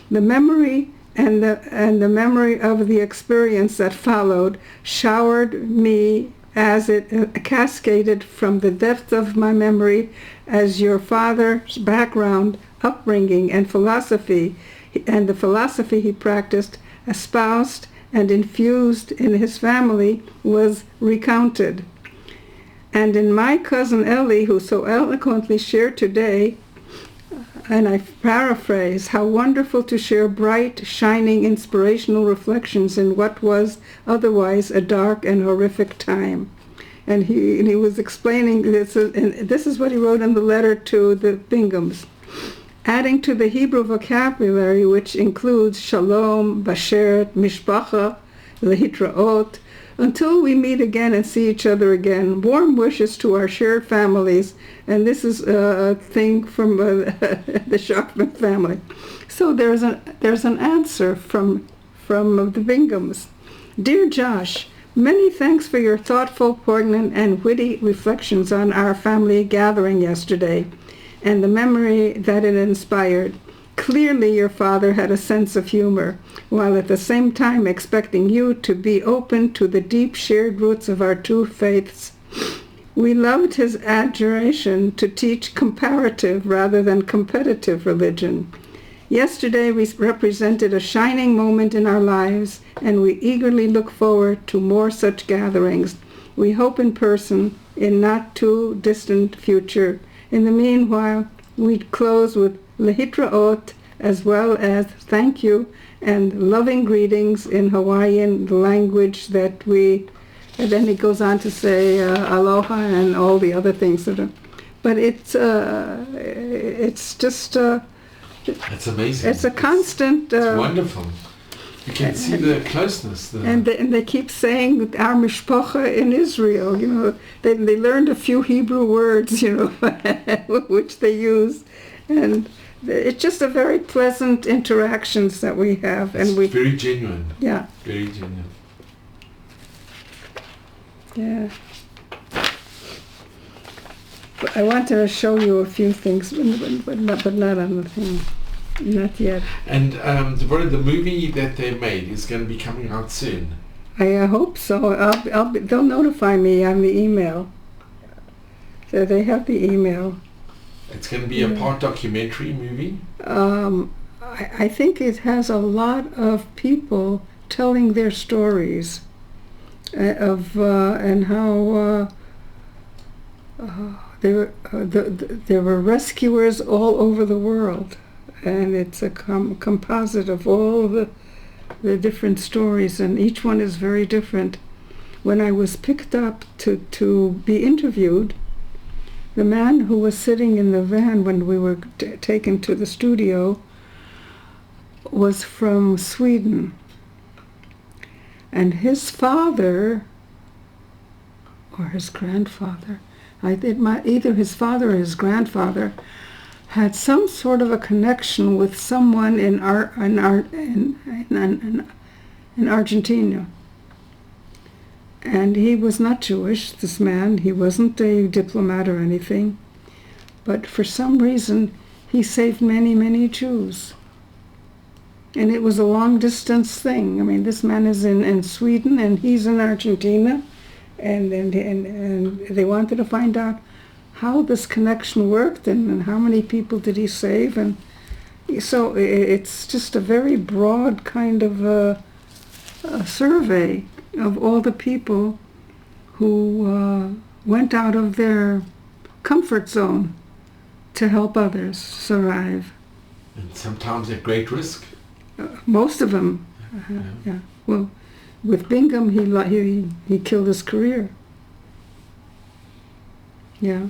The memory and the memory of the experience that followed showered me as it cascaded from the depth of my memory as your father's background, upbringing, and philosophy, and the philosophy he practiced, espoused, and infused in his family was recounted. And in my cousin Ellie, who so eloquently shared today, and I paraphrase, how wonderful to share bright, shining, inspirational reflections in what was otherwise a dark and horrific time. And he was explaining this, and this is what he wrote in the letter to the Binghams. Adding to the Hebrew vocabulary, which includes shalom, bashert, mishpacha, lehitraot, until we meet again and see each other again, warm wishes to our shared families. And this is a thing from the Sharpman family. So there's an answer from the Binghams. Dear Josh, many thanks for your thoughtful, poignant, and witty reflections on our family gathering yesterday and the memory that it inspired. Clearly your father had a sense of humor, while at the same time expecting you to be open to the deep shared roots of our two faiths. We loved his adjuration to teach comparative rather than competitive religion. Yesterday we represented a shining moment in our lives, and we eagerly look forward to more such gatherings. We hope in person in not too distant future. In the meanwhile, we close with lehitraot, as well as thank you and loving greetings in Hawaiian, the language that we, and then he goes on to say aloha and all the other things that are, but it's just it's amazing. It's a constant. It's wonderful. You can see the closeness. And they keep saying our mishpacha in Israel. You know, they learned a few Hebrew words, you know, which they use, and it's just a very pleasant interactions that we have, and we very genuine. Yeah. Very genuine. Yeah. But I wanted to show you a few things, but not on the thing. Not yet. And Devorah, the movie that they made is going to be coming out soon. I hope so. They'll notify me on the email. So they have the email. It's going to be a part documentary movie. I think it has a lot of people telling their stories and how there were rescuers all over the world, and it's a composite of all the different stories, and each one is very different. When I was picked up to be interviewed, the man who was sitting in the van when we were taken to the studio was from Sweden. And his father, or his grandfather, either his father or his grandfather, had some sort of a connection with someone in Argentina. And he was not Jewish, this man. He wasn't a diplomat or anything. But for some reason, he saved many, many Jews. And it was a long-distance thing. I mean, this man is in Sweden, and he's in Argentina. And they wanted to find out how this connection worked and how many people did he save. And so it's just a very broad kind of a survey of all the people who went out of their comfort zone to help others survive. And sometimes at great risk. Most of them. Yeah. Well, with Bingham, he killed his career. Yeah.